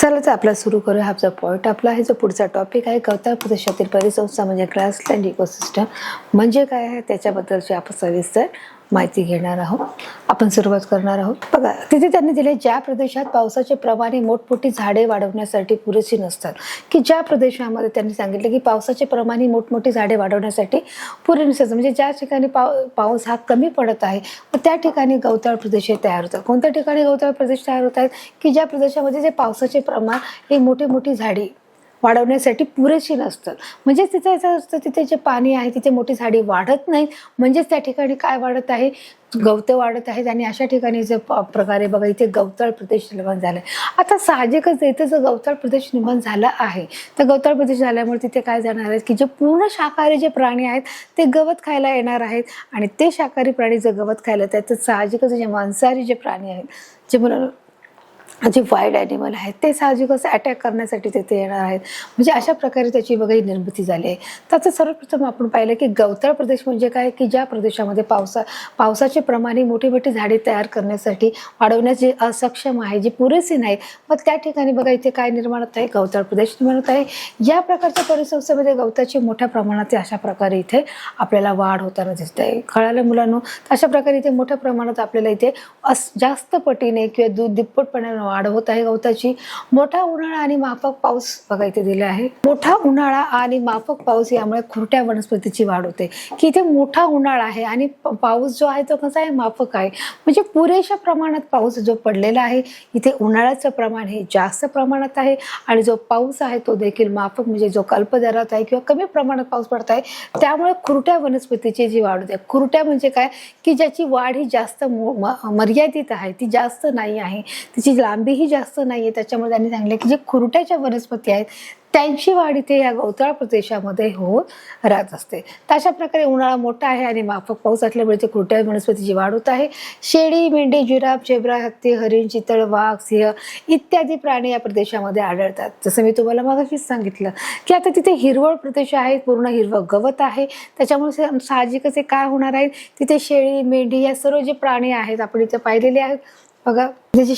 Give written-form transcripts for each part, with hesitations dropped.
चला तर आपला सुरू करूया. हा जो पॉईंट आपला आहे, जो पुढचा टॉपिक आहे, गवताळ प्रदेशातील परिसंस्था म्हणजे ग्रासलँड इकोसिस्टम म्हणजे काय आहे त्याच्याबद्दलची आपण सविस्तर माहिती घेणार आहोत. आपण सुरुवात करणार आहोत. बघा, तिथे त्यांनी दिले ज्या प्रदेशात पावसाचे प्रमाण मोठमोठी झाडे वाढवण्यासाठी पुरेशी नसतात, की ज्या प्रदेशामध्ये त्यांनी सांगितलं की पावसाचे प्रमाण मोठमोठी झाडे वाढवण्यासाठी पुरे नसतात, म्हणजे ज्या ठिकाणी पाऊस हा कमी पडत आहे त्या ठिकाणी गवताळ प्रदेश तयार होतात. कोणत्या ठिकाणी गवताळ प्रदेश तयार होत आहेत? की ज्या प्रदेशामध्ये जे पावसाचे प्रमाण हे मोठी झाडी वाढवण्यासाठी पुरेशी नसतात. म्हणजे तिथे असं असतं, तिथे जे पाणी आहे तिथे मोठी झाडी वाढत नाहीत, म्हणजेच त्या ठिकाणी काय वाढत आहे? गवतं वाढत आहेत. आणि अशा ठिकाणी जे प्रकारे बघा इथे गवताळ प्रदेश निर्माण झालाय. आता साहजिकच इथे जो गवताळ प्रदेश निर्माण झाला आहे, तर गवताळ प्रदेश झाल्यामुळे तिथे काय जाणार आहे की जे पूर्ण शाकाहारी जे प्राणी आहेत ते गवत खायला येणार आहेत. आणि ते शाकाहारी प्राणी जर गवत खायला येतात तर साहजिकच जे मांसाहारी जे प्राणी आहेत, जे मला जे वाईल्ड ॲनिमल आहेत ते साहजिकच अटॅक करण्यासाठी तिथे येणार आहेत. म्हणजे अशा प्रकारे त्याची बघा निर्मिती झाली आहे. त्याचं सर्वप्रथम आपण पाहिलं की गवताळ प्रदेश म्हणजे काय, की ज्या प्रदेशामध्ये पावसाचे प्रमाण मोठी झाडे तयार करण्यासाठी वाढवण्याचे असक्षम आहे, जे पुरेसे नाही, मग त्या ठिकाणी बघा इथे काय निर्माण होत आहे? गवताळ प्रदेश निर्माण होत आहे. या प्रकारच्या परिसंस्थेमध्ये गवताची मोठ्या प्रमाणात अशा प्रकारे इथे आपल्याला वाढ होताना दिसते आहे. कळालं मुलांनो? अशा प्रकारे इथे मोठ्या प्रमाणात आपल्याला इथे जास्त पटीने किंवा दुप्पटपणे वाढ होत आहे गवताची. मोठा उन्हाळा आणि माफक पाऊस बघा इथे दिले आहे. मोठा उन्हाळा आणि माफक पाऊस यामुळे खुरट्या वनस्पतीची वाढ होते, की इथे मोठा उन्हाळा आहे आणि पाऊस जो आहे तो कसा आहे? माफक आहे. म्हणजे पुरेशा प्रमाणात पाऊस जो पडलेला आहे, इथे उन्हाळ्याचं प्रमाण हे जास्त प्रमाणात आहे आणि जो पाऊस आहे तो देखील माफक, म्हणजे जो अल्पदरात आहे किंवा कमी प्रमाणात पाऊस पडत आहे. त्यामुळे खुरट्या वनस्पतीची जी वाढ होते. खुरट्या म्हणजे काय, की ज्याची वाढ ही जास्त मर्यादित आहे, ती जास्त नाही आहे, तिची लांबी ही जास्त नाहीये. त्याच्यामुळे त्यांनी सांगितले की जे खुरट्याच्या वनस्पती आहेत त्यांची वाढ इथे या गवताळ प्रदेशामध्ये होत राहत असते. तर अशा प्रकारे उन्हाळा मोठा आहे आणि माफक पाऊस असल्यामुळे ते खुरट्या वनस्पतीची वाढ होत आहे. शेळी, मेंढी, जिराफ, झेब्रा, हत्ती, हरिण, चितळ, वाघ, सिंह इत्यादी प्राणी या प्रदेशामध्ये आढळतात. जसं मी तुम्हाला मगाशीच सांगितलं की आता तिथे हिरवळ प्रदेश आहे, पूर्ण हिरवं गवत आहे. त्याच्यामुळे साहजिकच काय होणार आहे? तिथे शेळी, मेंढी या सर्व जे प्राणी आहेत आपण इथे पाहिलेले आहेत. बघा, त्याची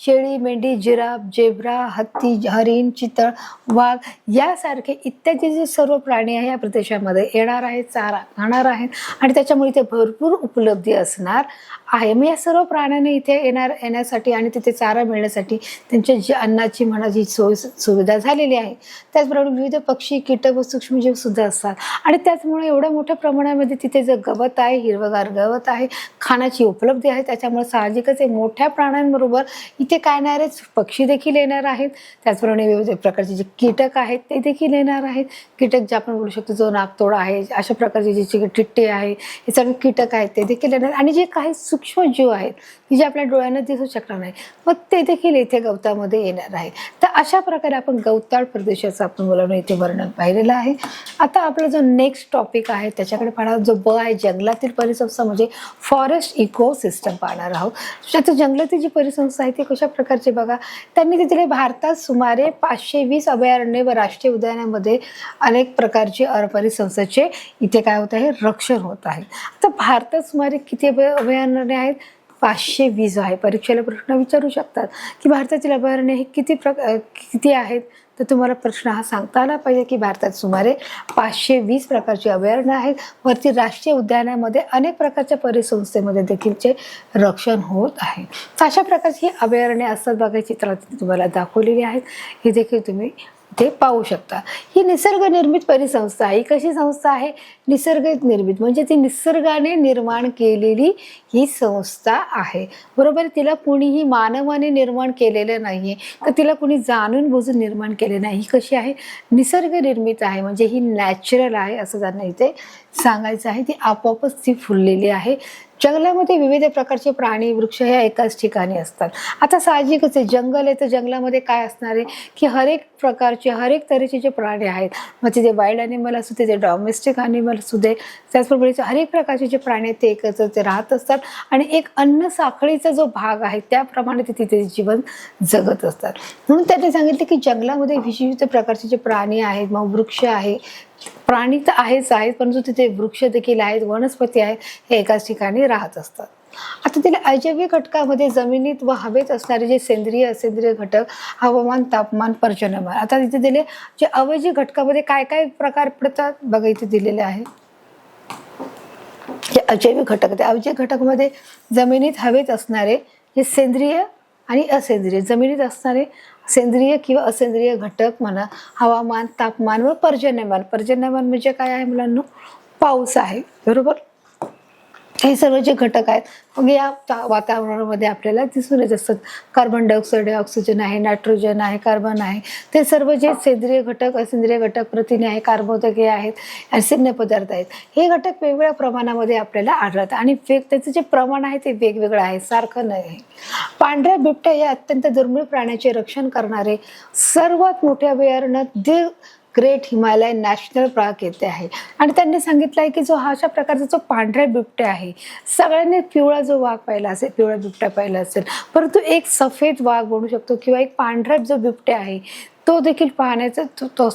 शेळी, मेंढी, जिराफ, झेब्रा, हत्ती, हरिण, चितळ, वाघ यासारखे इत्यादी जे सर्व प्राणी आहे या प्रदेशामध्ये येणार आहेत, चारा खाणार आहेत आणि त्याच्यामुळे इथे भरपूर उपलब्धी असणार आहे. मग या सर्व प्राण्यांना इथे येण्यासाठी आणि तिथे चारा मिळण्यासाठी त्यांच्या जी अन्नाची म्हणा जी सुविधा झालेली आहे. त्याचबरोबर विविध पक्षी, कीटक व सूक्ष्मजीव सुद्धा असतात आणि त्याचमुळे एवढ्या मोठ्या प्रमाणामध्ये तिथे जे गवत आहे, हिरवगार गवत आहे, खाण्याची उपलब्धी आहे. त्याच्यामुळे साहजिकच मोठ्या प्राण्यांबरोबर इथे काय येणार आहेत? पक्षी देखील येणार आहेत. त्याचप्रमाणे विविध प्रकारचे जे कीटक आहेत ते देखील येणार आहेत. कीटक जे आपण बोलू शकतो, जो नाकतोडा आहे, अशा प्रकारचे जे टिट्टे आहे, हे सगळे कीटक आहेत ते देखील येणार. आणि जे काही सूक्ष्म जीव आहेत की जे आपल्या डोळ्यांना दिसू शकणार नाही, मग ते देखील इथे गवतामध्ये येणार आहे. तर अशा प्रकारे आपण गवताळ प्रदेशाचं आपण मुलांना इथे वर्णन पाहिलेलं आहे. आता आपला जो नेक्स्ट टॉपिक आहे त्याच्याकडे पाहणार, जो ब आहे जंगलातील परिसंस्था म्हणजे फॉरेस्ट इकोसिस्टम पाहणार आहोत. आता जंगलातील जी परिसंस्था आहे ती कशा प्रकारचे बघा, त्यांनी तिथे भारतात सुमारे 520 अभयारण्य व राष्ट्रीय उद्यानामध्ये अनेक प्रकारचे परिसंस्थेचे इथे काय होत आहे? रक्षण होत आहे. आता भारतात सुमारे किती अभयारण्य आहेत? 520 आहे. परीक्षेला प्रश्न विचारू शकतात की भारतातील अभयारण्य हे किती आहेत? तर तुम्हाला प्रश्न हा सांगता आला पाहिजे की भारतात सुमारे 520 प्रकारचे अभयारण्य आहेत. वरती राष्ट्रीय उद्यानामध्ये अनेक प्रकारच्या परिसंस्थेमध्ये देखील रक्षण होत आहे. तर अशा प्रकारची अभयारण्य असतात बघा, चित्रात तुम्हाला दाखवलेली आहेत. हे देखील तुम्ही ते पाहू शकता. ही निसर्ग निर्मित परिसंस्था आहे. ही कशी संस्था आहे? निसर्ग निर्मित, म्हणजे ती निसर्गाने निर्माण केलेली ही संस्था आहे. बरोबर, तिला कुणीही मानवाने निर्माण केलेलं नाहीये, तर तिला कुणी जाणून बुजून निर्माण केले नाही. ही कशी आहे? निसर्ग निर्मित आहे, म्हणजे ही नॅचरल आहे असं त्यांना इथे सांगायचं आहे. ती आपोआपच ती फुललेली आहे. जंगलामध्ये विविध प्रकारचे प्राणी, वृक्ष हे एकाच ठिकाणी असतात. आता साहजिकच आहे, जंगल आहे तर जंगलामध्ये काय असणार आहे की हरेक प्रकारचे, हरेक तऱ्हेचे जे प्राणी आहेत, मग तिथे वाईल्ड ॲनिमल असू दे, डॉमेस्टिक ॲनिमल असू दे, त्याचबरोबर हरेक प्रकारचे जे प्राणी आहेत ते एकत्र ते राहत असतात आणि एक अन्न साखळीचा जो भाग आहे त्याप्रमाणे ते तिथे जीवन जगत असतात. म्हणून त्यांनी सांगितले की जंगलामध्ये विविध प्रकारचे जे प्राणी आहेत, मग वृक्ष आहे, प्राणी तर आहेत परंतु तिथे वृक्ष देखील आहेत, वनस्पती आहेत, हे एकाच ठिकाणी राहत असतात. आता तिला अजैविक घटकामध्ये जमिनीत व हवेत असणारे जे सेंद्रिय असेंद्रिय घटक, हवामान, तापमान, पर्जन्यमान. आता इथे दिले जे अवैजिक घटकामध्ये काय काय प्रकार पडतात बघा, इथे दिलेले आहे जे अजैविक घटक. त्या अजैविक घटकामध्ये जमिनीत हवेत असणारे जे सेंद्रिय आणि असेंद्रिय, जमिनीत असणारे सेंद्रिय किंवा असेंद्रिय घटक म्हणा, हवामान, तापमान व पर्जन्यमान. पर्जन्यमान म्हणजे काय आहे मुलांना? पाऊस आहे, बरोबर. हे सर्व जे घटक आहेत मग या वातावरणामध्ये आपल्याला दिसून येत असतात. कार्बन डायऑक्साईड आहे, ऑक्सिजन आहे, नायट्रोजन आहे, कार्बन आहे. ते सर्व जे सेंद्रिय घटक, असेंद्रिय घटक, प्रथिने आहे, कार्बोदके आहेत, ऍसिडने पदार्थ आहेत. हे घटक वेगवेगळ्या प्रमाणामध्ये आपल्याला आढळतात आणि त्याचं जे प्रमाण आहे ते वेगवेगळं आहे, सारखं नाही. पांढऱ्या बिबट्या या अत्यंत दुर्मिळ प्राण्याचे रक्षण करणारे सर्वात मोठे अभयारण्य the great Himalayan national park येथे आहे. आणि त्यांनी सांगितलं आहे की जो हा अशा प्रकारचा जो पांढऱ्या बिबट्या आहे, सगळ्यांनी पिवळा जो वाघ पाहिला असेल, पिवळा बिबट्या पाहिला असेल, परंतु एक सफेद वाघ बनू शकतो किंवा एक पांढरा जो बिबट्या आहे तो देखील पाहण्याचा तो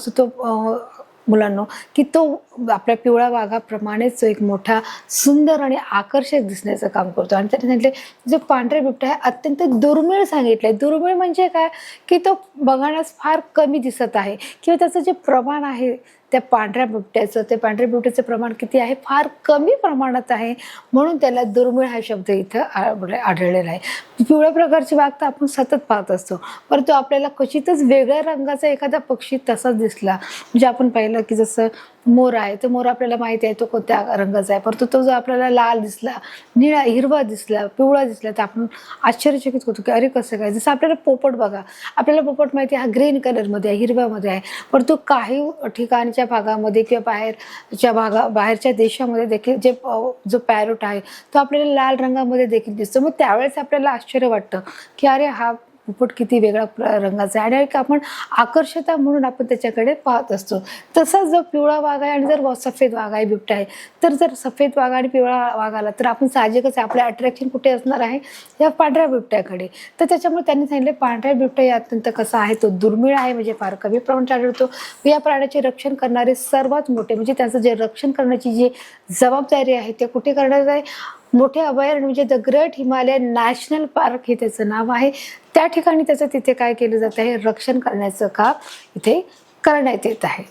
मुलांना की तो आपल्या पिवळ्या वाघाप्रमाणेच एक मोठा सुंदर आणि आकर्षक दिसण्याचं काम करतो. आणि त्यांनी सांगितले जो पांढरा बिबट्या आहे अत्यंत दुर्मिळ सांगितलंय. दुर्मिळ म्हणजे काय की तो बघण्यास फार कमी दिसत आहे किंवा त्याचं जे प्रमाण आहे त्या पांढऱ्या बिबट्याचं, ते पांढऱ्या बिबट्याचं प्रमाण किती आहे? फार कमी प्रमाणात आहे, म्हणून त्याला दुर्मिळ हा शब्द इथं आढळलेला आहे. पिवळ्या प्रकारची वाघ तर आपण सतत पाहत असतो, परंतु आपल्याला क्वचितच वेगळ्या रंगाचा एखादा पक्षी तसाच दिसला, म्हणजे आपण पाहिलं की जसं मोर आहे, तर मोर आपल्याला माहिती आहे तो कोणत्या रंगाचा आहे, परंतु तो जो आपल्याला लाल दिसला, निळा, हिरवा दिसला, पिवळा दिसला, तर आपण आश्चर्यचकित होतो की अरे कसं काय. जसं आपल्याला पोपट बघा, आपल्याला पोपट माहिती आहे हा ग्रीन कलरमध्ये आहे, हिरव्यामध्ये आहे, परंतु काही ठिकाणच्या भागामध्ये किंवा बाहेरच्या देशामध्ये देखील जो पॅरोट आहे तो आपल्याला लाल रंगामध्ये देखील दिसतो. मग त्यावेळेस आपल्याला आश्चर्य वाटतं की अरे हा पोपट किती वेगळ्या रंगाचा आहे, आणि आपण आकर्षता म्हणून आपण त्याच्याकडे पाहत असतो. तसाच जो पिवळा वाघ आहे आणि जर सफेद वाघ आहे, बिबट्या आहे, तर जर सफेद वाघ आणि पिवळा वाघ आला तर आपण साहजिकच आपलं अट्रॅक्शन कुठे असणार आहे? या पांढऱ्या बिबट्याकडे. तर त्याच्यामुळे त्यांनी सांगितले पांढऱ्या बिबट्या या अत्यंत कसा आहे, तो दुर्मिळ आहे, म्हणजे फार कमी प्रमाणात आढळतो. या प्राण्याचे रक्षण करणारे सर्वात मोठे म्हणजे त्याचं जे रक्षण करण्याची जी जबाबदारी आहे ते कुठे करण्यात आहे? मोठे अभयारण्य म्हणजे the great Himalayan national park हे त्याचं नाव आहे. त्या ठिकाणी त्याचं तिथे काय केलं जात आहे? रक्षण करण्याचं काम इथे करण्यात येत आहे.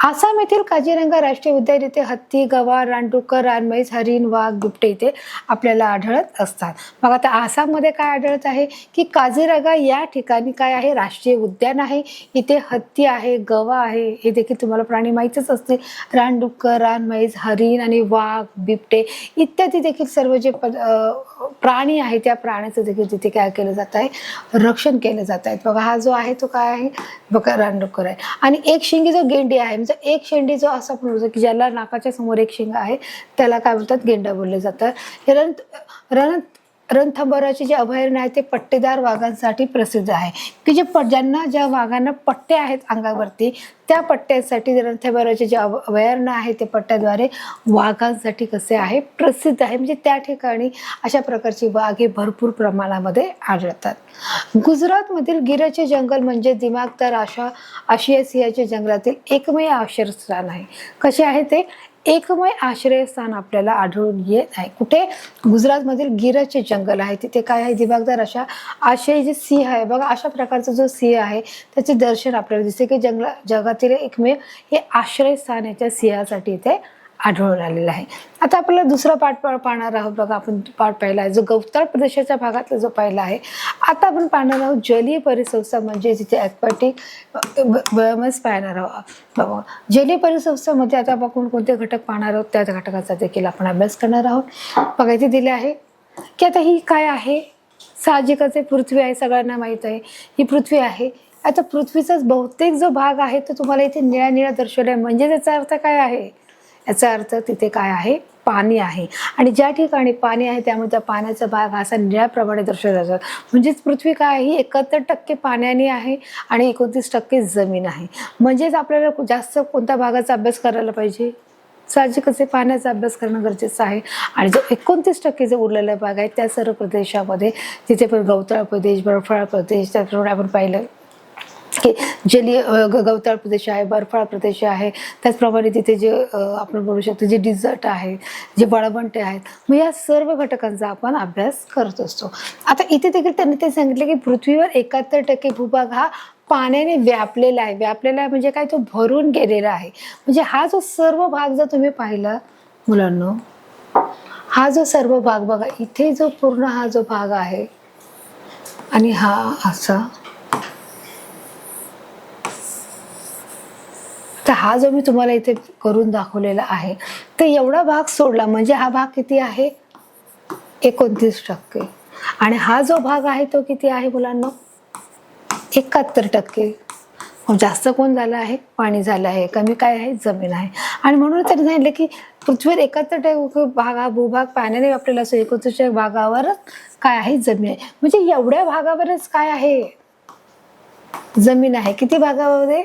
आसाम येथील काझीरंगा राष्ट्रीय उद्यान येथे हत्ती, गवार, रानडुक्कर, रानम्हैस, हरिण, वाघ, बिबटे इथे आपल्याला आढळत असतात. मग आता आसाममध्ये काय आढळत आहे की काझीरंगा या ठिकाणी काय आहे? राष्ट्रीय उद्यान आहे. इथे हत्ती आहे, गवा आहे, हे देखील तुम्हाला प्राणी माहीतच असतील. रानडुक्कर, रानम्हैस, हरिण आणि वाघ, बिबटे इत्यादी देखील सर्व जे प्राणी आहे त्या प्राण्याचं देखील तिथे काय केलं जात आहे? रक्षण केलं जात आहे. बघा हा जो आहे तो काय आहे? बघा रानडुक्कर आहे. आणि एक शिंगी जो गेंडी आहे, म्हणजे एक शेंडी जो असं आपण म्हणतो की ज्याला नाकाच्या समोर एक शिंग आहे त्याला काय बोलतात? गेंडा बोलले जातात. हे रणथंबोराचे जे अभयारण्य आहे ते पट्टेदार वाघांसाठी प्रसिद्ध आहे की ज्या वाघांना पट्टे आहेत अंगावरती, त्या पट्ट्यांसाठी रणथंबोराचे जे अभयारण्य आहे ते पट्ट्याद्वारे वाघांसाठी कसे आहे? प्रसिद्ध आहे. म्हणजे त्या ठिकाणी अशा प्रकारची वाघ हे भरपूर प्रमाणामध्ये आढळतात. गुजरातमधील गिरचे जंगल म्हणजे दिमागदार आशिया सिंहाच्या जंगलातील एकमेव आश्रयस्थान आहे. कसे आहे ते? एकमेव आश्रयस्थान आपल्याला आढळून येत आहे. कुठे? गुजरातमधील गिरचे जंगल आहे, तिथे काय आहे? दिमागदार अशा आशियाई जे सिंह आहे बघा, अशा प्रकारचा जो सिंह आहे त्याचे दर्शन आपल्याला दिसते की जगातील एकमेव हे आश्रयस्थान आहे त्या सिंहासाठी इथे आढळून आलेला आहे. आता आपल्याला दुसरा पाठ पाहणार आहोत. बघा आपण पाठ पाहिला आहे जो गवताळ प्रदेशाच्या भागातला जो पाहिला आहे. आता आपण पाहणार आहोत जलीय परिसंस्था म्हणजे जिथे ॲक्वाटिक बायोमास पाहणार आहोत. जलीय परिसंस्थामध्ये आता आपण कोणते घटक पाहणार आहोत त्या घटकाचा देखील आपण अभ्यास करणार आहोत. बघा इथे दिले आहे की आता ही काय आहे? साहजिकच आहे, पृथ्वी आहे, सगळ्यांना माहीत आहे ही पृथ्वी आहे. आता पृथ्वीचाच बहुतेक जो भाग आहे तो तुम्हाला इथे निळ्या निळ्या दर्शवला आहे, म्हणजे त्याचा अर्थ काय आहे? याचा अर्थ तिथे काय आहे? पाणी आहे. आणि ज्या ठिकाणी पाणी आहे त्यामुळे त्या पाण्याचा भाग हा असा निळ्याप्रमाणे दर्शवला जातो. म्हणजेच पृथ्वी काय आहे? 71% पाण्याने आहे आणि 29% जमीन आहे. म्हणजेच आपल्याला जास्त कोणत्या भागाचा अभ्यास करायला पाहिजे? साहजिकच आहे, पाण्याचा अभ्यास करणं गरजेचं आहे. आणि जो 29% जो उरलेला भाग आहे त्या सर्व प्रदेशामध्ये तिथे पण गवताळ प्रदेश, बर्फाळ प्रदेश, त्याप्रमाणे आपण पाहिलं की जलीय गवताळ प्रदेश आहे, बर्फाळ प्रदेश आहे, त्याचप्रमाणे तिथे जे आपण बोलू शकतो जे डिझर्ट आहे, जे वाळवंटे आहेत, मग या सर्व घटकांचा आपण अभ्यास करत असतो. आता इथे देखील त्यांनी ते सांगितले की पृथ्वीवर 71% भूभाग हा पाण्याने व्यापलेला आहे. व्यापलेला आहे म्हणजे काय, तो भरून गेलेला आहे. म्हणजे हा जो सर्व भाग जर तुम्ही पाहिला मुलांनो, हा जो सर्व भाग बघा, इथे जो पूर्ण हा जो भाग आहे आणि हा असा, तर हा जो मी तुम्हाला इथे करून दाखवलेला आहे, तर एवढा भाग सोडला म्हणजे हा भाग किती आहे, 29%. आणि हा जो भाग आहे तो किती आहे मुलांना, 71%. जास्त कोण झालं आहे, पाणी झालं आहे, कमी काय आहे, जमीन आहे. आणि म्हणून त्यांनी सांगितलं की पृथ्वीवर 71% भाग हा भूभाग पाण्याने व्यापलेला असतो, 29% भागावरच काय आहे, जमीन आहे. म्हणजे एवढ्या भागावरच काय आहे, जमीन आहे. किती भागामध्ये,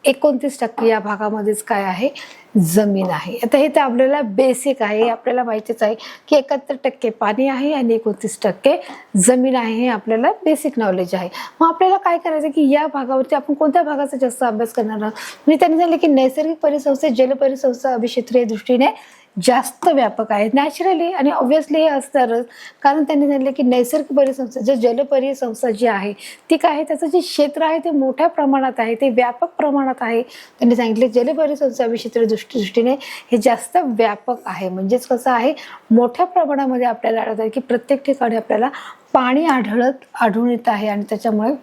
29% या भागामध्येच काय आहे, जमीन आहे. आता हे तर आपल्याला बेसिक आहे, आपल्याला माहितीच आहे की 71% पाणी आहे आणि 29% जमीन आहे, हे आपल्याला बेसिक नॉलेज आहे. मग आपल्याला काय करायचं की या भागावरती आपण कोणत्या भागाचा जास्त अभ्यास करणार आहोत. म्हणजे त्यांनी सांगितलं की नैसर्गिक परिसंस्था, जलपरिसंस्था अभिक्षेत्रीय दृष्टीने जास्त व्यापक आहे, नॅचरली आणि ऑब्व्हियसली हे असणारच. कारण त्यांनी सांगितलं की नैसर्गिक परिसंस्था, जे जलपरिसंस्था जी आहे ती काय आहे, त्याचं जे क्षेत्र आहे ते मोठ्या प्रमाणात आहे, ते व्यापक प्रमाणात आहे. त्यांनी सांगितले जलपरिसंस्था अभिक्षेत्रीय दृष्टीने हे जास्त व्यापक आहे. म्हणजेच कसं आहे, मोठ्या प्रमाणामध्ये आपल्याला आढळत आहे की प्रत्येक ठिकाणी आपल्याला पाणी आढळून येत आहे. आणि त्याच्यामुळे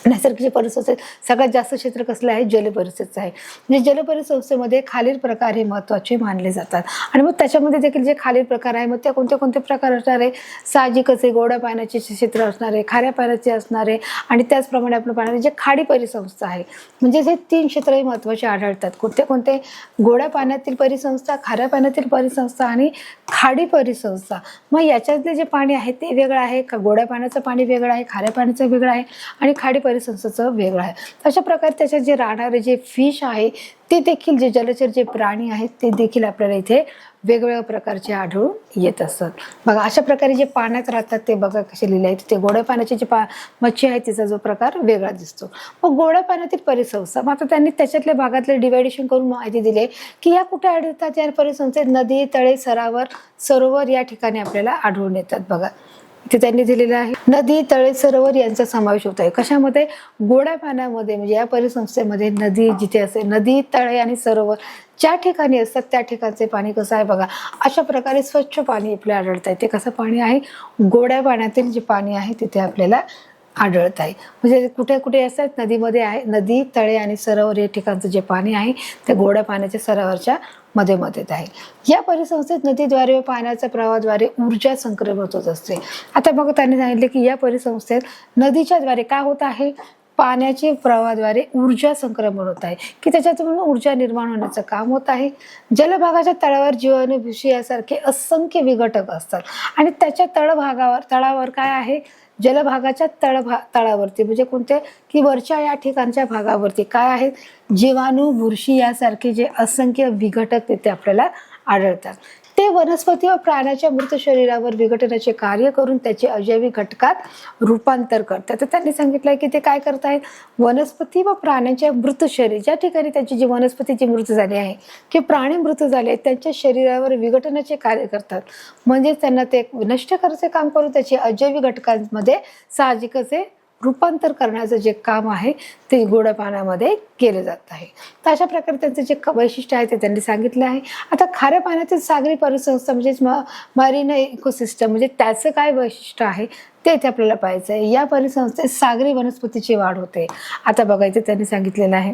नैसर्गिक परिसंस्थेत सगळ्यात जास्त क्षेत्र कसलं आहे, जलपरिसंस्थेचं आहे. म्हणजे जलपरिसंस्थेमध्ये खालील प्रकार हे महत्त्वाचे मानले जातात. आणि मग त्याच्यामध्ये देखील जे खालील प्रकार आहे, मग त्या कोणते प्रकार असणार आहे, साहजिकच आहे गोड्या पाण्याचे क्षेत्र असणार आहे, खाऱ्या पाण्याचे असणार आहे, आणि त्याचप्रमाणे आपलं पाण्याचे जे खाडी परिसंस्था आहे, म्हणजे हे 3 क्षेत्रही महत्त्वाचे आढळतात. कोणते, गोड्या पाण्यातील परिसंस्था, खाऱ्या पाण्यातील परिसंस्था आणि खाडी परिसंस्था. मग याच्यातले जे पाणी आहे ते वेगळं आहे का, गोड्या पाण्याचं पाणी वेगळं आहे, खाऱ्या पाण्याचं वेगळं आहे आणि खाडी परिसंस्थेचं वेगळं आहे. अशा प्रकारे त्याच्यात जे राहणारे जे फिश आहे ते देखील, जे जलचर जे प्राणी आहेत ते देखील आपल्याला इथे वेगवेगळ्या प्रकारचे आढळून येत असतात. बघा अशा प्रकारे जे पाण्यात राहतात ते बघा कसे लिहिले आहेत. ते गोड्या पाण्याची जी मच्छी आहे तिचा जो प्रकार वेगळा दिसतो. मग गोड्या पाण्यातील परिसंस्था, मग आता त्यांनी त्याच्यातल्या भागातले डिवायडेशन करून माहिती दिली की या कुठे आढळतात या परिसंस्थेत, नदी, तळे, सरोवर या ठिकाणी आपल्याला आढळून येतात. बघा इथे त्यांनी दिलेलं आहे, नदी, तळे, सरोवर यांचा समावेश होत आहे. कशामध्ये, गोड्या पाण्यामध्ये. म्हणजे या परिसंस्थेमध्ये नदी जिथे असेल, नदी, तळे आणि सरोवर ज्या ठिकाणी असतात त्या ठिकाणचे पाणी कसं आहे बघा, अशा प्रकारे स्वच्छ पाणी आपल्याला आढळत आहे. ते कसं पाणी आहे, गोड्या पाण्यातील जे पाणी आहे तिथे आपल्याला आढळत आहे. म्हणजे कुठे असतात, नदीमध्ये आहे, नदी, तळे आणि सरोवर या ठिकाणचं जे पाणी आहे ते गोड्या पाण्याच्या सरोवरच्या मध्ये आहे. या परिसंस्थेत नदीद्वारे व पाण्याच्या प्रवाहाद्वारे ऊर्जा संक्रमित होत असते. आता बघा त्यांनी सांगितले की या परिसंस्थेत नदीच्या द्वारे काय होत आहे, पाण्याच्या प्रवाहाद्वारे ऊर्जा संक्रमण होत आहे, की त्याच्यातून ऊर्जा निर्माण होण्याचं काम होत आहे. जलभागाच्या तळावर जीवाणू, बुरशी यासारखे असंख्य विघटक असतात. आणि त्याच्या तळावर काय आहे, जलभागाच्या तळावरती म्हणजे कोणते, की वरच्या या ठिकाणच्या भागावरती काय आहेत, जीवाणू, बुरशी यासारखे जे असंख्य विघटक तिथे आपल्याला आढळतात. ते वनस्पती व प्राण्याच्या मृत शरीरावर विघटनाचे कार्य करून त्याचे अजैविक घटकात रूपांतर करतात. तर त्यांनी सांगितलंय की ते काय करतायत, वनस्पती व प्राण्यांच्या मृत शरीर, ज्या ठिकाणी त्यांची जी वनस्पतीची मृत झाली आहे की प्राणी मृत झाले त्यांच्या शरीरावर विघटनाचे कार्य करतात. म्हणजे त्यांना ते नष्ट करायचे काम करून त्याचे अजैविक घटकांमध्ये साहजिकच रूपांतर करण्याचं जे काम आहे ते गोड्या पाण्यामध्ये केले जात आहे. तर अशा प्रकारे त्यांचे जे वैशिष्ट्य आहे ते त्यांनी सांगितलं आहे. आता खाऱ्या पाण्यातील सागरी परिसंस्था म्हणजेच मरीन इकोसिस्टम, म्हणजे त्याचं काय वैशिष्ट्य आहे ते इथे आपल्याला पाहायचं आहे. या परिसंस्थेत सागरी वनस्पतीची वाढ होते. आता बघायचं त्यांनी सांगितलेलं आहे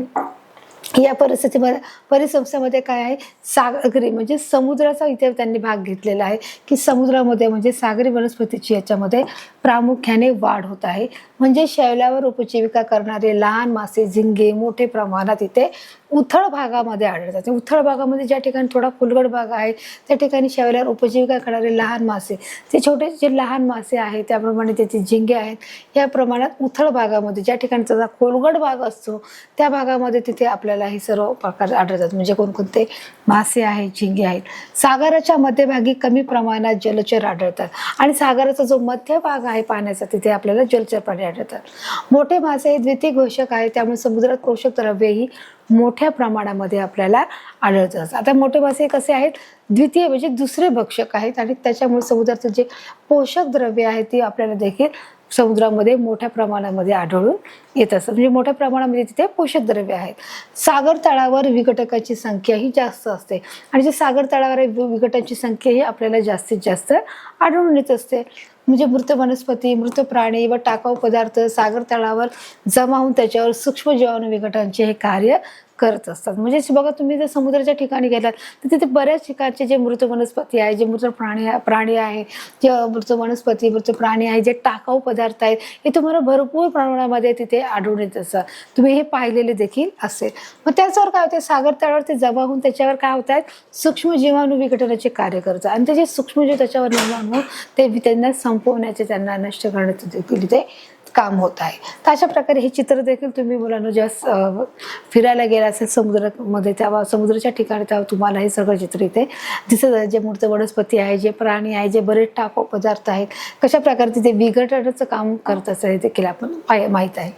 या परिसंस्थेमध्ये काय आहे, सागरी म्हणजे समुद्राचा इथे त्यांनी भाग घेतलेला आहे की समुद्रामध्ये म्हणजे सागरी वनस्पतीची याच्यामध्ये प्रामुख्याने वाढ होत आहे. म्हणजे शैलावर उपजीविका करणारे लहान मासे, झिंगे मोठे प्रमाणात इथे उथळ भागामध्ये आढळतात. उथळ भागामध्ये ज्या ठिकाणी थोडा खोलगट भाग आहे त्या ठिकाणी शैलावर उपजीविका करणारे लहान मासे, ते छोटे जे लहान मासे आहेत त्याप्रमाणे त्याचे झिंगे आहेत या प्रमाणात उथळ भागामध्ये, ज्या ठिकाणी त्याचा खोलगट भाग असतो त्या भागामध्ये तिथे आपल्याला आपल्याला हे सर्व प्रकार आढळतात. म्हणजे कोणकोणते मासे आहेत, झिंगे आहेत. सागराच्या मध्यभागी कमी प्रमाणात जलचर आढळतात आणि सागराचा जो मध्य भाग आहे पाण्याचा तिथे आपल्याला जलचर प्राणी आढळतात. मोठे मासे हे द्वितीय पोषक आहेत, त्यामुळे समुद्रात पोषक द्रव्येही मोठ्या प्रमाणामध्ये आपल्याला आढळतात. आता मोठे मासे कसे आहेत, द्वितीय म्हणजे दुसरे भक्षक आहेत आणि त्याच्यामुळे समुद्राचं जे पोषक द्रव्य आहे ती आपल्याला देखील समुद्रामध्ये मोठ्या प्रमाणामध्ये आढळून येत असतात. म्हणजे मोठ्या प्रमाणामध्ये तिथे पोषक द्रव्य आहेत. सागर तळावर विघटकाची संख्या ही जास्त असते आणि जे सागर तळावर विघटकाची संख्या ही आपल्याला जास्तीत जास्त आढळून येत असते. म्हणजे मृत वनस्पती, मृत प्राणी व टाकाऊ पदार्थ सागर तळावर जमा होऊन त्याच्यावर सूक्ष्म जीवाणू विघटनाचे हे कार्य करत असतात. म्हणजे बघा, तुम्ही जर समुद्राच्या ठिकाणी गेलात तर तिथे बऱ्याच ठिकाणचे जे मृत वनस्पती आहे, जे मृत प्राणी आहे, जे मृत वनस्पती, मृत प्राणी आहे, जे टाकाऊ पदार्थ आहेत, हे तुम्हाला भरपूर प्रमाणामध्ये तिथे आढळून येत असतात. तुम्ही हे पाहिलेले देखील असेल. मग त्याच्यावर काय होते, सागर तळावर ते जमा होऊन त्याच्यावर काय होत आहेत, सूक्ष्म जीवाणू विघटनाचे कार्य करतात आणि ते जे सूक्ष्मजीव त्याच्यावर निर्माण होऊन ते त्यांना संपवण्याचे, त्यांना नष्ट करण्याचे देखील ते काम होत आहे. तर अशा प्रकारे हे चित्र देखील तुम्ही मुलांना जेव्हा फिरायला गेला असेल समुद्रामध्ये, तेव्हा समुद्राच्या ठिकाणी तेव्हा तुम्हाला हे सगळं चित्र इथे दिसत आहे. जे मृत वनस्पती आहे, जे प्राणी आहे, जे बरेच टाकाऊ पदार्थ आहेत, कशा प्रकारे तिथे विघटनाचं काम करत असं हे देखील आपण माहीत आहे.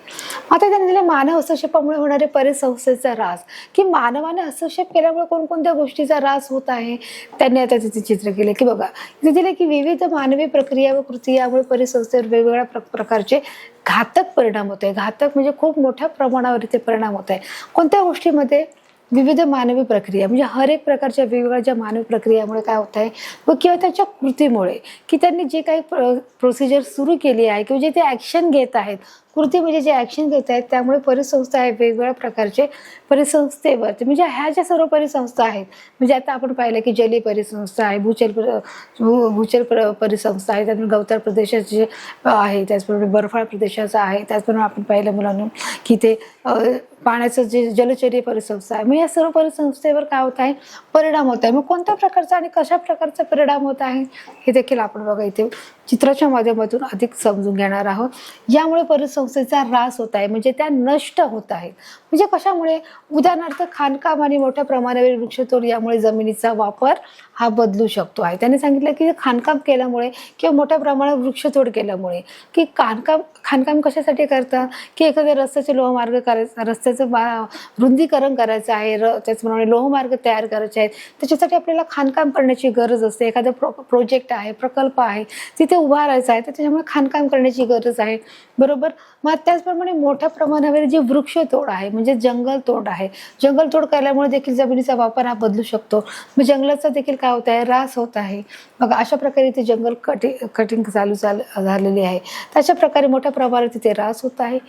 आता त्यांनी दिले मानव हस्तक्षेपामुळे होणारे परिसंस्थेचा ऱ्हास, की मानवाने हस्तक्षेप केल्यामुळे कोणकोणत्या गोष्टीचा ऱ्हास होत आहे, त्यांनी आता तिथे चित्र केले. की बघा, इथे दिले की विविध मानवी प्रक्रिया व कृती यामुळे परिसंस्थेवर वेगवेगळ्या प्रकारचे घातक परिणाम होत आहे. घातक म्हणजे खूप मोठ्या प्रमाणावर इथे परिणाम होत आहे. कोणत्या गोष्टीमध्ये, विविध मानवी प्रक्रिया, म्हणजे हर एक प्रकारच्या वेगवेगळ्या ज्या मानवी प्रक्रियामुळे काय होत आहे व किंवा त्याच्या कृतीमुळे, की त्यांनी जे काही प्रोसिजर सुरू केली आहे किंवा जे ते ॲक्शन घेत आहेत, कृती म्हणजे जे ॲक्शन घेत आहेत, त्यामुळे परिसंस्था आहे वेगवेगळ्या प्रकारचे परिसंस्थेवरती, म्हणजे ह्या ज्या सर्व परिसंस्था आहेत, म्हणजे आता आपण पाहिलं की जलीय परिसंस्था आहे, भूचर परिसंस्था आहे, त्यातून गवताळ प्रदेशाचे आहे, त्याचप्रमाणे बर्फाळ प्रदेशाचा आहे, त्याचप्रमाणे आपण पाहिलं मुलांना की ते पाण्याचं जे जलचरीय परिसंस्था आहे. मग या सर्व परिसंस्थेवर काय होत आहे, परिणाम होत आहे. मग कोणत्या प्रकारचा आणि कशा प्रकारचा परिणाम होत आहे हे देखील आपण बघा इथे चित्राच्या माध्यमातून अधिक समजून घेणार आहोत. यामुळे परिसंस्थेचा ऱ्हास होत आहे, म्हणजे त्या नष्ट होत आहेत. म्हणजे कशामुळे, उदाहरणार्थ खाणकाम आणि मोठ्या प्रमाणावर वृक्षतोड यामुळे जमिनीचा वापर हा बदलू शकतो आहे. त्यांनी सांगितलं की खाणकाम केल्यामुळे किंवा मोठ्या प्रमाणात वृक्षतोड केल्यामुळे, की खाणकाम कशासाठी करतात, की एखाद्या रस्त्याचे लोहमार्ग करायचा, रस्त्याचं रुंदीकरण करायचं आहे, त्याचप्रमाणे लोहमार्ग तयार करायचे आहेत, त्याच्यासाठी आपल्याला खाणकाम करण्याची गरज असते. एखादा प्रोजेक्ट आहे, प्रकल्प आहे, तिथे उभारायचा आहे, तर त्याच्यामुळे खाणकाम करण्याची गरज आहे, बरोबर. मग त्याचप्रमाणे मोठ्या प्रमाणावर जे वृक्षतोड आहे, म्हणजे जंगलतोड आहे, जंगलतोड केल्यामुळे देखील जमिनीचा वापर हा बदलू शकतो. मग जंगलाचा देखील काय होत आहे, ऱ्हास होत आहे. बघा, अशा प्रकारे ते जंगल कटिंग झालेली आहे. तशा प्रकारे मोठ्या प्रमाणात तिथे ऱ्हास होत आहे.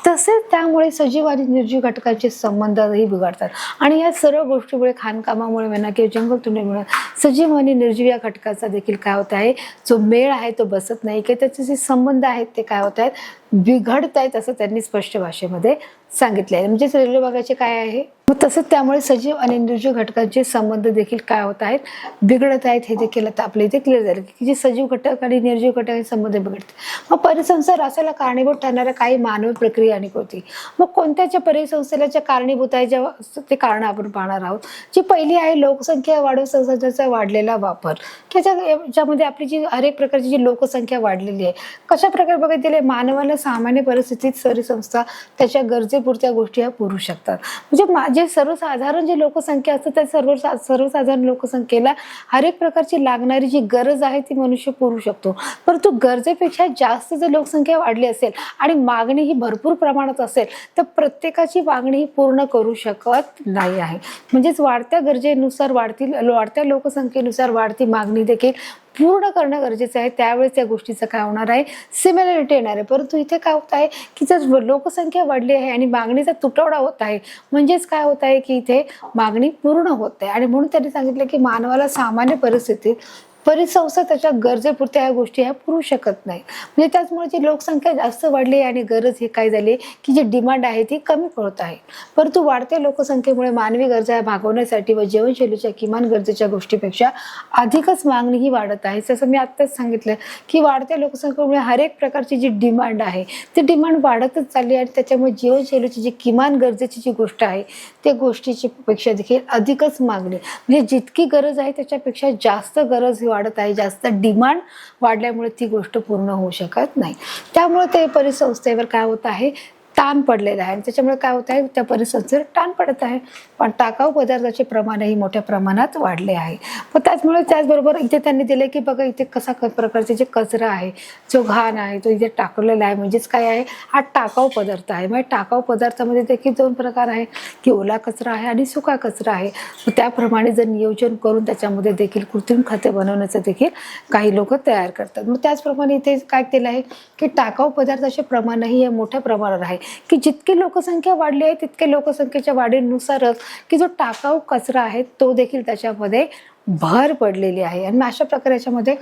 तसेच त्यामुळे सजीव आणि निर्जीव घटकांचे संबंधही बिघडतात आणि या सर्व गोष्टीमुळे, खाणकामामुळे म्हणा किंवा जंगलतोडीमुळे सजीव आणि निर्जीव या घटकाचा देखील काय होत आहे, जो मेळ आहे तो बसत नाही, की त्याचे जे संबंध आहेत ते काय होत आहेत, बिघडत आहेत, असं त्यांनी स्पष्ट भाषेमध्ये सांगितले आहे. म्हणजेच रेल्वे बघायचे काय आहे, मग तसंच त्यामुळे सजीव आणि निर्जीव घटकांचे संबंध देखील काय होत आहेत, बिघडत आहेत. हे देखील आता आपल्या इथे क्लिअर झालं की जे सजीव घटक आणि निर्जीव घटकांचे संबंध बिघडतात. मग परिसंस्था ऱ्हासाला कारणीभूत ठरणाऱ्या काही मानवी प्रक्रिया आणि कृती, मग कोणत्याच्या परिसंस्थेला कारणीभूत आहे, जेव्हा ते कारण आपण पाहणार आहोत. जी पहिली आहे लोकसंख्या वाढ, संसाधनाचा वाढलेला वापर, की ज्यामध्ये आपली जी हर एक प्रकारची जी लोकसंख्या वाढलेली आहे, कशा प्रकारे बघितले, मानवाला सामान्य परिस्थितीत परिसंस्था त्याच्या गरजेपुरत्या गोष्टी ह्या पुरू शकतात. म्हणजे जे सर्वसाधारण जी लोकसंख्या असते त्या सर्वसाधारण लोकसंख्येला हर एक प्रकारची लागणारी जी गरज आहे ती मनुष्य पुरू शकतो. परंतु गरजेपेक्षा जास्त जर लोकसंख्या वाढली असेल आणि मागणी ही भरपूर प्रमाणात असेल तर प्रत्येकाची मागणी ही पूर्ण करू शकत नाही आहे. म्हणजेच वाढत्या गरजेनुसार वाढत्या लोकसंख्येनुसार वाढती मागणी देखील पूर्ण करणं गरजेचं आहे. त्यावेळेस त्या गोष्टीचं काय होणार आहे, सिमिलॅरिटी येणार आहे. परंतु इथे काय होत आहे की जर लोकसंख्या वाढली आहे आणि मागणीचा तुटवडा होत आहे, म्हणजेच काय होत आहे की इथे मागणी पूर्ण होत आहे. आणि म्हणून त्यांनी सांगितलं की मानवाला सामान्य परिस्थितीत परिसंस्था त्याच्या गरजेपुरत्या ह्या गोष्टी ह्या पुरू शकत नाही. म्हणजे त्याचमुळे जी लोकसंख्या जास्त वाढली आहे आणि गरज ही काय झाली की जी डिमांड आहे ती कमी पडत आहे. परंतु वाढत्या लोकसंख्येमुळे मानवी गरजा भागवण्यासाठी व जीवनशैलीच्या किमान गरजेच्या गोष्टीपेक्षा अधिकच मागणी ही वाढत आहे. जसं मी आत्ताच सांगितलं की वाढत्या लोकसंख्येमुळे हर एक प्रकारची जी डिमांड आहे ती डिमांड वाढतच चालली आणि त्याच्यामुळे जीवनशैलीची जी किमान गरजेची जी गोष्ट आहे त्या गोष्टीची पेक्षा देखील अधिकच मागणी, म्हणजे जितकी गरज आहे त्याच्यापेक्षा जास्त गरज ही वाढत आहे. जास्त डिमांड वाढल्यामुळे ती गोष्ट पूर्ण होऊ शकत नाही. त्यामुळे ते परिसंस्थेवर काय होत आहे, ताण पडलेला आहे. त्याच्यामुळे काय होत आहे, त्या परिसंस्थेवर ताण पडत आहे. पण टाकाऊ पदार्थाचे प्रमाणही मोठ्या प्रमाणात वाढले आहे. पण त्याचबरोबर इथे त्यांनी दिले की बघा इथे कसा प्रकारचे जे कचरा आहे, जो घाण आहे तो इथे टाकलेला आहे. म्हणजेच काय आहे, हा टाकाऊ पदार्थ आहे. म्हणजे टाकाऊ पदार्थामध्ये देखील 2 प्रकार आहे की ओला कचरा आहे आणि सुका कचरा आहे. त्याप्रमाणे जर नियोजन करून त्याच्यामध्ये देखील कृत्रिम खते बनवण्याचं देखील काही लोक तयार करतात. मग त्याचप्रमाणे इथे काय केलं आहे की टाकाऊ पदार्थाचे प्रमाणही हे मोठ्या प्रमाणावर आहे की जितकी लोकसंख्या वाढली आहे तितके लोकसंख्येच्या वाढीनुसारच की जो टाकाऊ कचरा आहे तो देखील त्याच्यामध्ये भर पडलेली आहे. आणि अशा प्रकारे याच्यामध्ये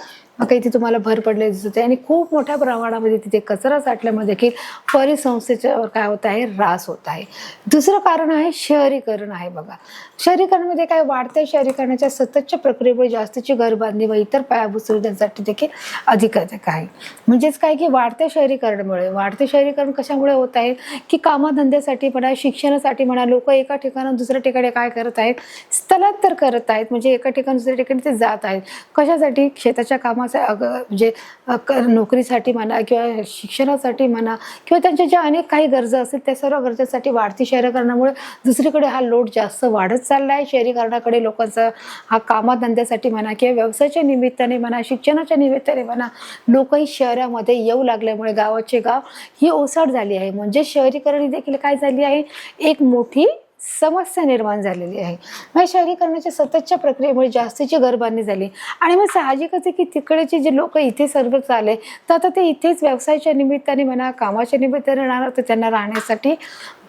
इथे तुम्हाला भर पडलेली दिसते आणि खूप मोठ्या प्रमाणामध्ये तिथे कचरा साठल्यामुळे देखील परिसंस्थेच्यावर काय होत आहे, ऱ्हास होत आहे. दुसरं कारण आहे शहरीकरण आहे. बघा शहरीकरणामध्ये काय, वाढत्या शहरीकरणाच्या सततच्या प्रक्रियेमुळे जास्तीची घरबांधणी व इतर पायाभूत सुविधांसाठी देखील अधिक आहे. म्हणजेच काय की वाढत्या शहरीकरण कशामुळे होत आहे की कामधंद्यासाठी म्हणा, शिक्षणासाठी म्हणा, लोक एका ठिकाणाहून दुसऱ्या ठिकाणी काय करत आहेत, स्थलांतर करत आहेत. म्हणजे एका ठिकाणी दुसऱ्या ठिकाणी ते जात आहेत. कशासाठी, शेताच्या कामासाठी, म्हणजे नोकरीसाठी म्हणा किंवा शिक्षणासाठी म्हणा किंवा त्यांच्या ज्या अनेक काही गरजा असतील त्या सर्व गरजेसाठी वाढती शहरीकरणामुळे दुसरीकडे हा लोड जास्त वाढत चालला आहे. शहरीकरणाकडे लोकांचा हा कामधंद्यासाठी म्हणा किंवा व्यवसायाच्या निमित्ताने म्हणा, शिक्षणाच्या निमित्ताने म्हणा, लोकही शहरामध्ये येऊ लागल्यामुळे गावाचे गाव ही ओसाड झाली आहे. म्हणजे शहरीकरण देखील काय झाली आहे, एक मोठी समस्या निर्माण झालेली आहे. म्हणजे शहरीकरणाच्या सततच्या प्रक्रियेमुळे जास्तीची घरबांधणी झाली आणि मग साहजिकच आहे की तिकडचे जे लोक इथे सर्व आले तर आता ते इथेच व्यवसायाच्या निमित्ताने म्हणा, कामाच्या निमित्ताने राहणार, तर त्यांना राहण्यासाठी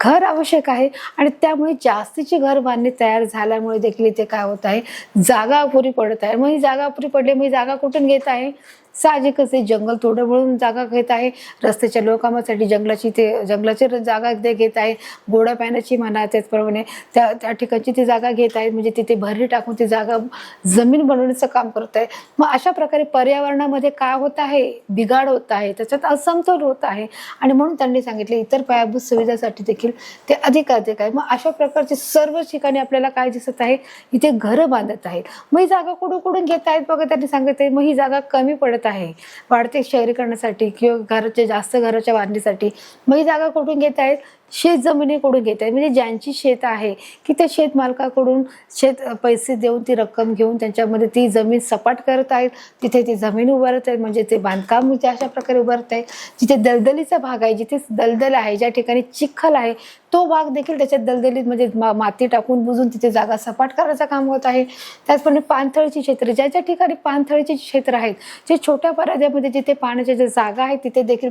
घर आवश्यक आहे. आणि त्यामुळे जास्तीची घरबांधणी तयार झाल्यामुळे देखील इथे काय होत आहे, जागा अपुरी पडत आहे. मग ही जागा अपुरी पडली, मग ही जागा कुठून घेत आहे, साहजिकच आहे जंगल तोडून म्हणून जागा घेत आहे. रस्त्याच्या लोकांसाठी जंगलाची जागा ते घेत आहे. गोड्या पाण्याची म्हणा, त्याचप्रमाणे त्या ठिकाणची ती जागा घेत आहेत. म्हणजे तिथे भरणी टाकून ती जागा जमीन बनवण्याचं काम करत आहे. मग अशा प्रकारे पर्यावरणामध्ये काय होत आहे, बिघाड होत आहे, त्याच्यात असमतोल होत आहे. आणि म्हणून त्यांनी सांगितले इतर पायाभूत सुविधासाठी देखील ते अधिक आहे. मग अशा प्रकारचे सर्व ठिकाणी आपल्याला काय दिसत आहे, इथे घरं बांधत आहेत. मग ही जागा कुठून घेत आहेत बघा, त्यांनी सांगितले मग ही जागा कमी पडत आहे वाढते शहरीकरणासाठी किंवा जास्त घराच्या बांधणीसाठी. मग ही जागा कुठून घेत आहेत, शेत जमिनीकडून घेत आहेत. म्हणजे ज्यांची शेत आहे की त्या शेत मालकाकडून पैसे देऊन ती रक्कम घेऊन त्यांच्यामध्ये ती जमीन सपाट करत आहेत, तिथे ती जमीन उभारत आहेत. म्हणजे ते बांधकाम अशा प्रकारे उभारत आहे. जिथे दलदलीचा भाग आहे, जिथे दलदल आहे, ज्या ठिकाणी चिखल आहे, तो भाग देखील त्याच्यात दलदलीत म्हणजे माती टाकून बुजून तिथे जागा सपाट करायचं काम होत आहे. त्याचप्रमाणे पाणथळीची क्षेत्र, ज्या ठिकाणी पाणथळीची क्षेत्र आहेत, जे छोट्या पराड्यामध्ये जिथे पाण्याच्या ज्या जागा आहेत तिथे देखील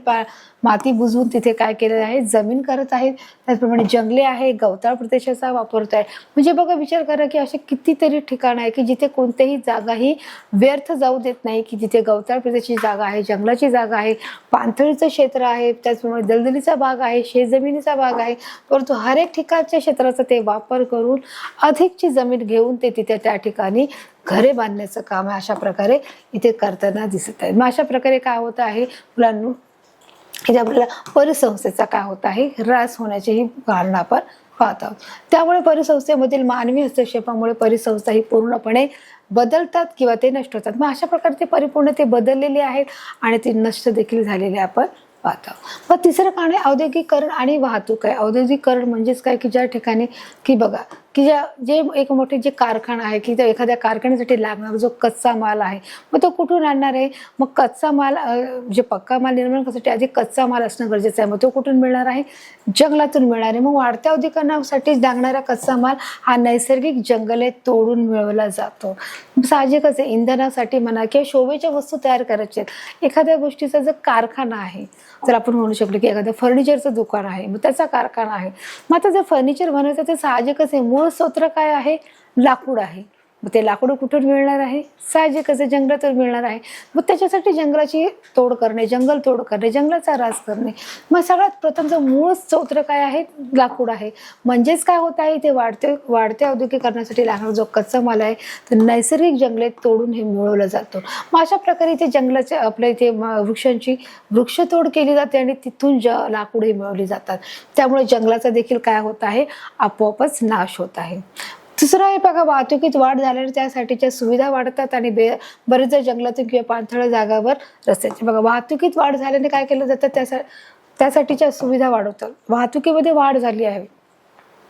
माती बुजवून तिथे काय केलेलं आहे, जमीन करत आहेत. त्याचप्रमाणे जंगले आहे, गवताळ प्रदेशाचा वापरत आहे. म्हणजे बघा विचार करा की असे कितीतरी ठिकाण आहे की जिथे कोणतीही जागा ही व्यर्थ जाऊ देत नाही. की जिथे गवताळ प्रदेशाची जागा आहे, जंगलाची जागा आहे, पाणथळीचं क्षेत्र आहे, त्याचप्रमाणे दलदलीचा भाग आहे, शेतजमिनीचा भाग आहे. परंतु हर एक ठिकाणच्या क्षेत्राचा ते वापर करून अधिकची जमीन घेऊन ते तिथे त्या ठिकाणी घरे बांधण्याचं काम आहे अशा प्रकारे इथे करताना दिसत आहे. मग अशा प्रकारे काय होत आहे मुलांना, की आपल्याला परिसंस्थेचा काय होत आहे, ऱ्हास होण्याची ही कारण आपण पाहत आहोत. त्यामुळे परिसंस्थेमधील मानवी हस्तक्षेपामुळे परिसंस्था ही पूर्णपणे बदलतात किंवा ते नष्ट होतात. मग अशा प्रकारे ते परिपूर्ण ते बदललेले आहेत आणि ते नष्ट देखील झालेले आपण पाहतो. मग तिसरं कारण आहे औद्योगिकरण आणि वाहतूक आहे. औद्योगिकरण म्हणजेच काय की ज्या ठिकाणी की बघा की जे एक मोठे जे कारखाना आहे की एखाद्या कारखान्यासाठी लागणारा जो कच्चा माल आहे मग तो कुठून आणणार आहे. मग कच्चा माल जे पक्का माल निर्माण करण्यासाठी आधी कच्चा माल असणं गरजेचं आहे. मग तो कुठून मिळणार आहे, जंगलातून मिळणार आहे. मग वाढत्या औद्योगिकरणासाठी लागणारा कच्चा माल हा नैसर्गिक जंगले तोडून मिळवला जातो. साहजिकच आहे इंधनासाठी म्हणा किंवा शोभेच्या वस्तू तयार करायच्या आहेत. एखाद्या गोष्टीचा जर कारखाना आहे, जर आपण म्हणू शकलो की एखाद्या फर्निचरचं दुकान आहे, मग त्याचा कारखाना आहे. मग आता जर फर्निचर बनवायचं तर साहजिकच आहे मूळ स्रोत काय आहे, लाकूड आहे. मग ते लाकूड कुठून मिळणार आहे? साहजिकच आहे, जंगलातून मिळणार आहे. मग त्याच्यासाठी जंगलाची तोड करणे, जंगल तोड करणे, जंगलाचा ऱ्हास करणे. मग सगळ्यात प्रथमचं मूळ स्रोत काय आहे? लाकूड आहे. म्हणजेच काय होत आहे, ते वाढत्या औद्योगिकरणासाठी लागणारा जो कच्चा माल आहे तर नैसर्गिक जंगले तोडून हे मिळवलं जातं. मग अशा प्रकारे ते जंगलाचे आपल्या इथे वृक्षांची वृक्षतोड केली जाते आणि तिथून लाकूडही मिळवली जातात. त्यामुळे जंगलाचा देखील काय होत आहे? आपोआपच नाश होत आहे. दुसरं आहे बघा, वाहतुकीत वाढ झाल्याने त्यासाठीच्या सुविधा वाढतात आणि बरेच जंगलातून किंवा पाणथळ जागावर रस्त्याची बघा वाहतुकीत वाढ झाल्याने काय केलं जातं? त्यासाठीच्या सुविधा वाढवतात. वाहतुकीमध्ये वाढ झाली आहे,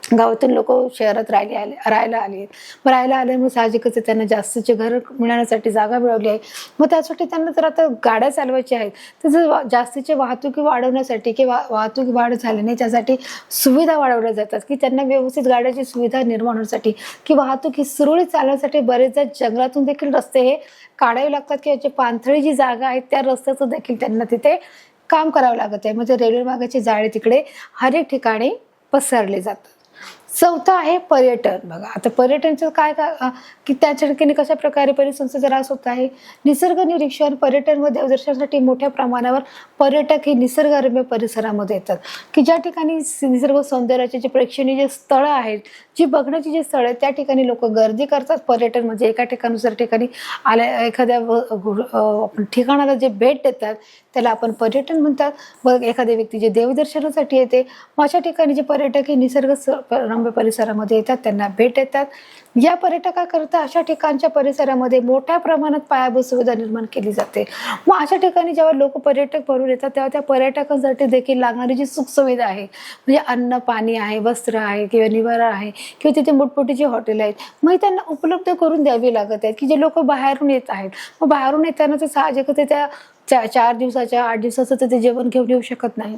गावातून लोक शहरात राहायला आले. मग साहजिकच त्यांना जास्तीचे घर मिळण्यासाठी जागा मिळवली आहे. मग त्यासाठी त्यांना जर आता गाड्या चालवायच्या आहेत तर जास्तीचे वाहतुकी वाढवण्यासाठी किंवा वाहतूक वाढ झाल्याने त्यासाठी सुविधा वाढवल्या जातात की त्यांना व्यवस्थित गाड्याची सुविधा निर्माण होण्यासाठी की वाहतूक ही सुरळीत चालण्यासाठी बरेचदा जंगलातून देखील रस्ते हे काढावे लागतात की याची पाणथळी जी जागा आहे त्या रस्त्याचं देखील त्यांना तिथे काम करावं लागत आहे. मग ते रेल्वे मार्गाची जाळे तिकडे हर एक ठिकाणी पसरले जातात. चौथा आहे पर्यटन. बघा आता पर्यटनचं काय की त्या ठिकाणी कशा प्रकारे परिसंस्थेचा ऱ्हास होत आहे? निसर्ग निरीक्षण, पर्यटन व देवदर्शनासाठी मोठ्या प्रमाणावर पर्यटक हे निसर्गरम्य परिसरामध्ये येतात की ज्या ठिकाणी निसर्ग सौंदर्याचे जे प्रेक्षणीय जे स्थळं आहेत, जी बघण्याची जी स्थळं आहेत त्या ठिकाणी लोक गर्दी करतात. पर्यटन म्हणजे एका ठिकाणानुसार ठिकाणी एखाद्या ठिकाणाला जे भेट देतात त्याला आपण पर्यटन म्हणतात. मग एखाद्या व्यक्ती जे देवदर्शनासाठी येते, मग अशा ठिकाणी जे पर्यटक हे निसर्ग रम्य परिसरामध्ये येतात त्यांना भेट देतात. या पर्यटकाकरता अशा ठिकाणच्या परिसरामध्ये मोठ्या प्रमाणात पायाभूत सुविधा निर्माण केली जाते. मग अशा ठिकाणी जेव्हा लोक पर्यटक भरून येतात तेव्हा त्या पर्यटकांसाठी देखील लागणारी जी सुखसुविधा आहे म्हणजे अन्न पाणी आहे, वस्त्र आहे किंवा निवारा आहे किंवा तिथे मोठमोठी जी हॉटेल आहेत मग त्यांना उपलब्ध करून द्यावी लागत आहेत की जे लोक बाहेरून येत आहेत. मग बाहेरून येताना तर साहजिकच त्या 4 दिवसाच्या 8 दिवसाचं तर ते जेवण घेऊन येऊ शकत नाही.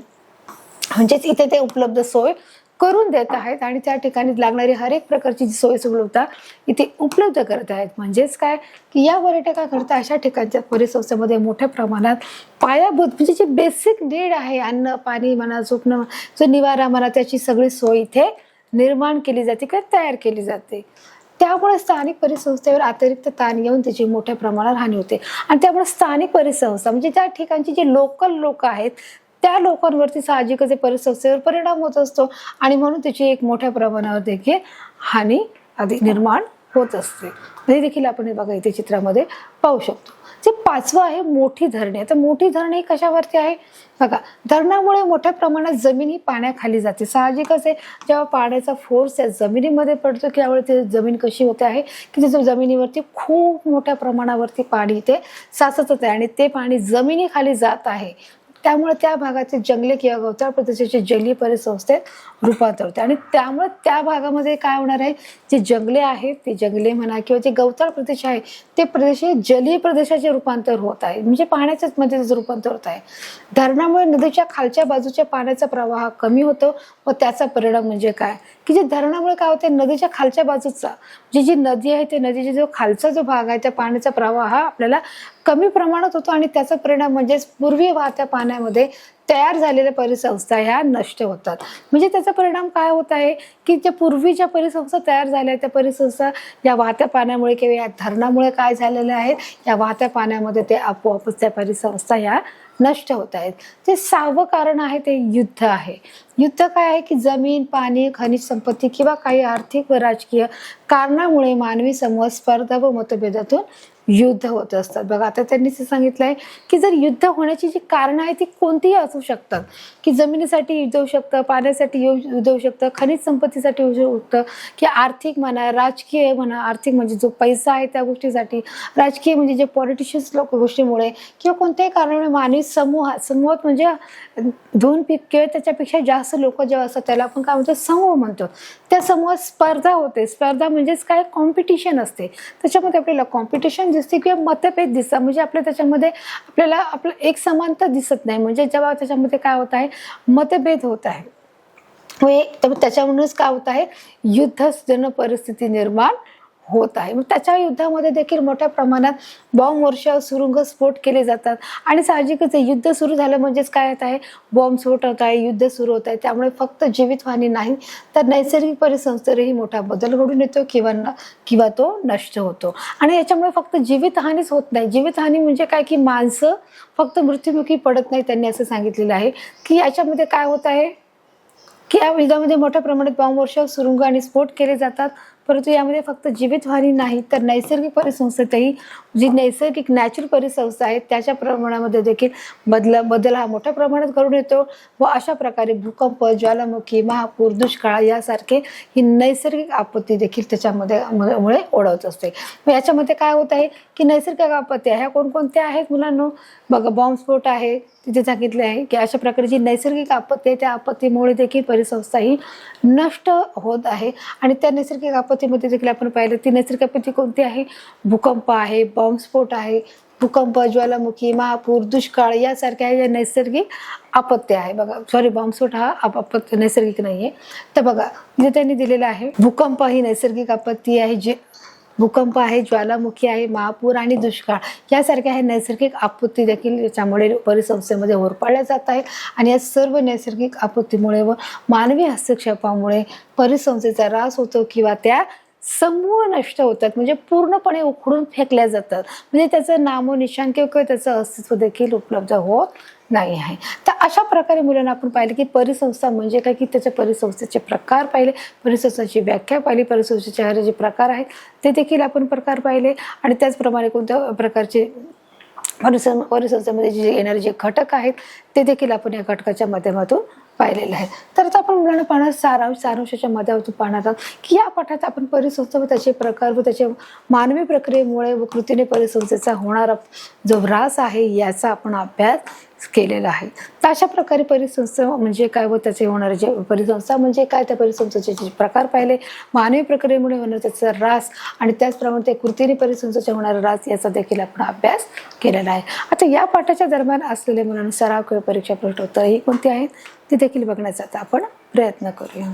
म्हणजेच इथे ते उपलब्ध सोय करून देत आहेत आणि त्या ठिकाणी लागणारी हर एक प्रकारची सोय सुविधा इथे उपलब्ध करत आहेत. म्हणजेच काय की या पर्यटकाकरता अशा ठिकाणच्या परिसंस्थेमध्ये मोठ्या प्रमाणात पायाभूत म्हणजे जे बेसिक नीड आहे, अन्न पाणी म्हणा, झोपणं, जो निवारा म्हणा, त्याची सगळी सोय इथे निर्माण केली जाते किंवा तयार केली जाते. त्यामुळे स्थानिक परिसंस्थेवर अतिरिक्त ताण येऊन त्याची मोठ्या प्रमाणात हानी होते आणि त्यामुळे स्थानिक परिसंस्था म्हणजे त्या ठिकाणची जे लोकल लोक आहेत त्या लोकांवरती साहजिकच परिसंस्थेवर परिणाम होत असतो आणि म्हणून त्याची एक मोठ्या प्रमाणावर देखील हानी निर्माण होत असते. हे देखील आपण बघा इथे चित्रामध्ये पाहू शकतो. जे 5वं आहे मोठी धरणे. आता मोठी धरणे कशावरती आहे बघा, धरणामुळे मोठ्या प्रमाणात जमीन ही पाण्याखाली जाते. साहजिकच आहे जेव्हा पाण्याचा फोर्स त्या जमिनीमध्ये पडतो त्यावेळी ते जमीन कशी होते आहे की त्याच्या जमिनीवरती खूप मोठ्या प्रमाणावरती पाणी ते साचत आहे आणि ते पाणी जमिनीखाली जात आहे. त्यामुळे त्या भागाचे जंगले किंवा गवताळ प्रदेशाचे जलीय परिसंस्थेत रूपांतर होते आणि त्यामुळे त्या भागामध्ये काय होणार आहे, जे जंगले आहेत ते जंगले म्हणा किंवा जे गवताळ प्रदेश आहे ते प्रदेश जलीय प्रदेशाचे रूपांतर होत आहे म्हणजे पाण्याच्याच मध्ये रूपांतर होत आहे. धरणामुळे नदीच्या खालच्या बाजूच्या पाण्याचा प्रवाह कमी होतो व त्याचा परिणाम म्हणजे काय की जे धरणामुळे काय होते, नदीच्या खालच्या बाजूचा जी नदी आहे त्या नदीचा जो खालचा जो भाग आहे त्या पाण्याचा प्रवाह आपल्याला कमी प्रमाणात होतो आणि त्याचा परिणाम म्हणजे पूर्वी वाहत्या पाण्यामध्ये तयार झालेल्या परिसंस्था ह्या नष्ट होतात. म्हणजे त्याचा परिणाम काय होत आहे की ज्या पूर्वी ज्या परिसंस्था तयार झाल्या त्या परिसंस्था या वाहत्या पाण्यामुळे किंवा या धरणामुळे काय झालेल्या आहेत, या वाहत्या पाण्यामध्ये ते आपोआपच त्या परिसंस्था ह्या नष्ट होत आहेत. ते 6वं कारण आहे ते युद्ध आहे. युद्ध काय आहे की जमीन, पाणी, खनिज संपत्ती किंवा काही आर्थिक व राजकीय कारणामुळे मानवी समूह स्पर्धा व मतभेदातून युद्ध होत असतात. बघा आता त्यांनी सांगितलंय की जर युद्ध होण्याची जी कारण आहे ती कोणतीही असू शकतात की जमिनीसाठी युद्ध होऊ शकतं, पाण्यासाठी युद्ध होऊ शकतं, खनिज संपत्तीसाठी होऊ शकतं की आर्थिक म्हणा, राजकीय म्हणा. आर्थिक म्हणजे जो पैसा आहे त्या गोष्टीसाठी, राजकीय म्हणजे जे पॉलिटिशियन्स लोक गोष्टीमुळे किंवा कोणत्याही कारणामुळे मानवी समूहात म्हणजे 2 किंवा त्याच्यापेक्षा जास्त लोक जेव्हा असतात त्याला आपण काय म्हणतो, समूह म्हणतो. त्या समूहात स्पर्धा होते. स्पर्धा म्हणजेच काय, कॉम्पिटिशन असते. त्याच्यामध्ये आपल्याला कॉम्पिटिशन दिसते किंवा मतभेद दिसतात. म्हणजे त्याच्यामध्ये आपल्याला आपलं एक समानता दिसत नाही. म्हणजे जेव्हा त्याच्यामध्ये काय होत आहे, मतभेद होत आहे. त्याच्यामुळेच काय होत आहे, युद्धजन्य परिस्थिती निर्माण होत आहे. मग त्याच्या युद्धामध्ये देखील मोठ्या प्रमाणात बॉम्ब वर्षाव, सुरुंग स्फोट केले जातात आणि साहजिकच आहे, युद्ध सुरू झालं म्हणजेच काय होत आहे, बॉम्ब स्फोट होत आहे, युद्ध सुरू होत आहे. त्यामुळे फक्त जीवितहानी नाही तर नैसर्गिक परिसंस्थेवरही मोठा बदल घडून येतो किंवा तो नष्ट होतो. आणि याच्यामुळे फक्त जीवितहानीच होत नाही. जीवितहानी म्हणजे काय की माणसं फक्त मृत्युमुखी पडत नाही. त्यांनी असं सांगितलेलं आहे की याच्यामध्ये काय होत आहे की या युद्धामध्ये मोठ्या प्रमाणात बॉम्ब वर्षाव, सुरुंग आणि स्फोट केले जातात. परंतु यामध्ये फक्त जीवितहानी नाही तर नैसर्गिक परिसंस्थेतही जी नैसर्गिक नॅचरल परिसंस्था आहे त्याच्या प्रमाणामध्ये देखील बदल हा मोठ्या प्रमाणात घडून येतो. व अशा प्रकारे भूकंप, ज्वालामुखी, महापूर, दुष्काळ यासारखे ही नैसर्गिक आपत्ती देखील त्याच्यामध्ये मुळे ओढवत असते. मग याच्यामध्ये काय होत आहे की नैसर्गिक आपत्ती ह्या कोणकोणत्या आहेत मुलांनो? बघा, बॉम्बस्फोट आहे, तिथे सांगितले आहे की अशा प्रकारे जी नैसर्गिक आपत्ती आहे त्या आपत्तीमुळे देखील परिसंस्था ही नष्ट होत आहे. आणि त्या नैसर्गिक आपत्तीमध्ये देखील आपण पाहिलं ती नैसर्गिक आपत्ती कोणती आहे? भूकंप आहे, बॉम्बस्फोट आहे, भूकंप, ज्वालामुखी, महापूर, दुष्काळ यासारख्या या नैसर्गिक आपत्ती आहे. बघा, सॉरी, बॉम्बस्फोट हा आपत्ती नैसर्गिक नाहीये. तर बघा जे त्यांनी दिलेलं आहे, भूकंप ही नैसर्गिक आपत्ती आहे, जे भूकंप आहे, ज्वालामुखी आहे, महापूर आणि दुष्काळ यासारख्या हे नैसर्गिक आपत्ती देखील याच्यामुळे परिसंस्थेमध्ये होरपळल्या जात आहेत. आणि या सर्व नैसर्गिक आपत्तीमुळे व मानवी हस्तक्षेपामुळे परिसंस्थेचा ऱ्हास होतो किंवा त्या समूळ नष्ट होतात, म्हणजे पूर्णपणे उखडून फेकल्या जातात. म्हणजे त्याचं नामोनिशाण किंवा त्याचं अस्तित्व देखील उपलब्ध होत नाही आहे. तर अशा प्रकारे मुलांना आपण पाहिलं की परिसंस्था म्हणजे काय, की त्याच्या परिसंस्थेचे प्रकार पाहिले, परिसंस्थेची व्याख्या पाहिली, परिसंस्थेचे जे प्रकार आहेत ते देखील आपण प्रकार पाहिले. आणि त्याचप्रमाणे कोणत्या प्रकारचे परिसंस्थेमध्ये जे येणारे जे घटक आहेत ते देखील आपण या घटकाच्या माध्यमातून पाहिलेलं आहे. तर आता आपण मुलांना पाहणार सारांशाच्या माध्यमातून पाहणार आहोत की या पाठात आपण परिसंस्था व त्याचे प्रकार व त्याच्या मानवी प्रक्रियेमुळे व कृतीने परिसंस्थेचा होणारा जो ऱ्हास आहे याचा आपण अभ्यास केलेला आहे. तर अशा प्रकारे परिसंस्था म्हणजे काय व त्याचे होणारे जे परिसंस्था म्हणजे काय, त्या परिसंस्थेचे जे प्रकार पाहिले, मानवी प्रक्रियेमुळे होणारा त्याचा ऱ्हास आणि त्याचप्रमाणे त्या कृतीने परिसंस्थेचा होणारा ऱ्हास याचा देखील आपण अभ्यास केलेला आहे. आता या पाठाच्या दरम्यान असलेले मुलांना सराव किंवा परीक्षा प्रश्नोत्तर ही कोणती आहेत ती देखील बघण्याचा आता आपण प्रयत्न करूया.